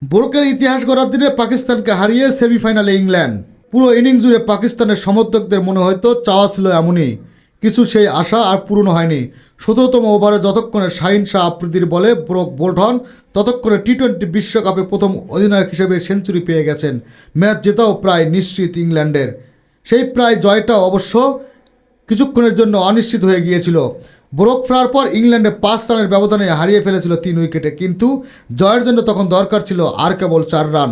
বোরকের ইতিহাস গড়ার দিনে পাকিস্তানকে হারিয়ে সেমিফাইনালে ইংল্যান্ড। পুরো ইনিংস জুড়ে পাকিস্তানের সমর্থকদের মনে হয়তো চাওয়া ছিল এমনই কিছু, সেই আশা আর পূরণ হয়নি। ১৭তম ওভারে যতক্ষণে শাহিন শাহ আফ্রিদির বলে ব্রোক বোল্ট হন, ততক্ষণে টি-20 বিশ্বকাপে প্রথম অধিনায়ক হিসেবে সেঞ্চুরি পেয়ে গেছেন। ম্যাচ জেতাও প্রায় নিশ্চিত ইংল্যান্ডের। সেই প্রায় জয়টাও অবশ্য কিছুক্ষণের জন্য অনিশ্চিত হয়ে গিয়েছিল। ব্রোক ফেরার পর ইংল্যান্ডে 5 রানের ব্যবধানে হারিয়ে ফেলেছিল 3 উইকেটে, কিন্তু জয়ের জন্য তখন দরকার ছিল আর কেবল 4 রান।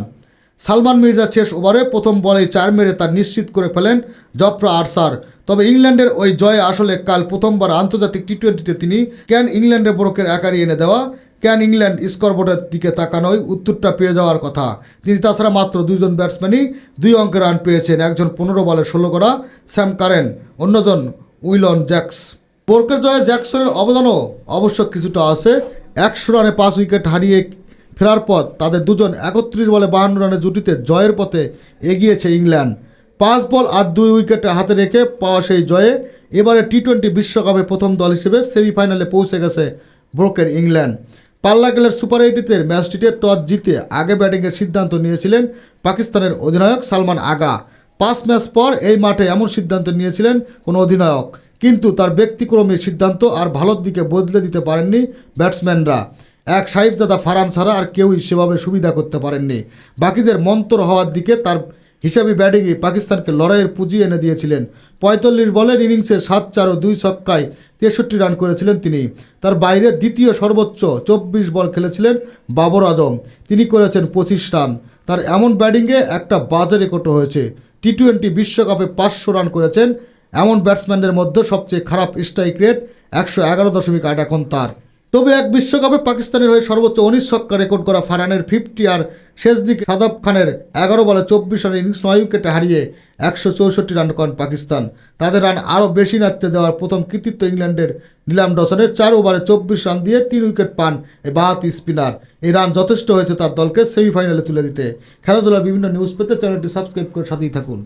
সালমান মির্জা শেষ ওভারে প্রথম বলেই 4 মেরে তা নিশ্চিত করে ফেলেন জফরা আর্চার। তবে ইংল্যান্ডের ওই জয়ে আসলে কাল প্রথমবার আন্তর্জাতিক টি-20তে তিনি কেন ইংল্যান্ডের ব্রোকের একারি এনে দেওয়া, কেন ইংল্যান্ড স্কোরবোর্ডের দিকে তাকানোই উত্তরটা পেয়ে যাওয়ার কথা। তিনি তাছাড়া মাত্র 2 জন ব্যাটসম্যানই 2 অঙ্কের রান পেয়েছেন, একজন 15 বলে 16 করা স্যাম কারেন, অন্যজন উইলন জ্যাক্স। ব্রোকের জয়ে জ্যাকসনের অবদানও অবশ্য কিছুটা আছে। 100 রানে 5 উইকেট হারিয়ে ফেরার পর তাদের দুজন 31 বলে 52 রানের জুটিতে জয়ের পথে এগিয়েছে ইংল্যান্ড। 5 বল আর 2 উইকেট হাতে রেখে পাওয়া সেই জয়ে এবারে টি-20 বিশ্বকাপে প্রথম দল হিসেবে সেমিফাইনালে পৌঁছে গেছে ব্রোকের ইংল্যান্ড। পাল্লা গেলের সুপার 8-এর ম্যাচটিতে টস জিতে আগে ব্যাটিংয়ের সিদ্ধান্ত নিয়েছিলেন পাকিস্তানের অধিনায়ক সালমান আগা। 5 ম্যাচ পর এই মাঠে এমন সিদ্ধান্ত নিয়েছিলেন কোনো অধিনায়ক, কিন্তু তার ব্যক্তিক্রমী সিদ্ধান্ত আর ভালোর দিকে বদলে দিতে পারেননি ব্যাটসম্যানরা। এক সাহিবজাদা ফারহান ছাড়া আর কেউই সেভাবে সুবিধা করতে পারেননি। বাকিদের মন্তর হওয়ার দিকে তার হিসাবি ব্যাটিংয়ে পাকিস্তানকে লড়াইয়ের পুঁজি এনে দিয়েছিলেন। 45 বলের ইনিংসে 7-4 ও 2 ছক্কায় 63 রান করেছিলেন তিনি। তার বাইরে দ্বিতীয় সর্বোচ্চ 24 বল খেলেছিলেন বাবর আজম, তিনি করেছেন 25 রান। তার এমন ব্যাটিংয়ে একটা বাজে রেকর্ডও হয়েছে। টি-20 বিশ্বকাপে 500 রান করেছেন এমন ব্যাটসম্যানদের মধ্যে সবচেয়ে খারাপ স্ট্রাইক রেট 111.8 এখন তার। তবে এক বিশ্বকাপে পাকিস্তানের হয়ে সর্বোচ্চ 19 ছক্কা রেকর্ড করা ফারহানের 50 আর শেষ দিকে সাদাব খানের 11 বলে 24 রানের ইনিংস 9 উইকেটে হারিয়ে 164 রান করেন পাকিস্তান। তাদের রান আরও বেশি নাড়তে দেওয়ার প্রথম কৃতিত্ব ইংল্যান্ডের নিলাম ডসনের 4 ওভারে 24 রান দিয়ে 3 উইকেট পান এই বাঁহাতি স্পিনার। এই রান যথেষ্ট হয়েছে তার দলকে সেমিফাইনালে তুলে দিতে। খেলাধুলার বিভিন্ন নিউজ পেতে চ্যানেলটি সাবস্ক্রাইব করে সাথেই থাকুন।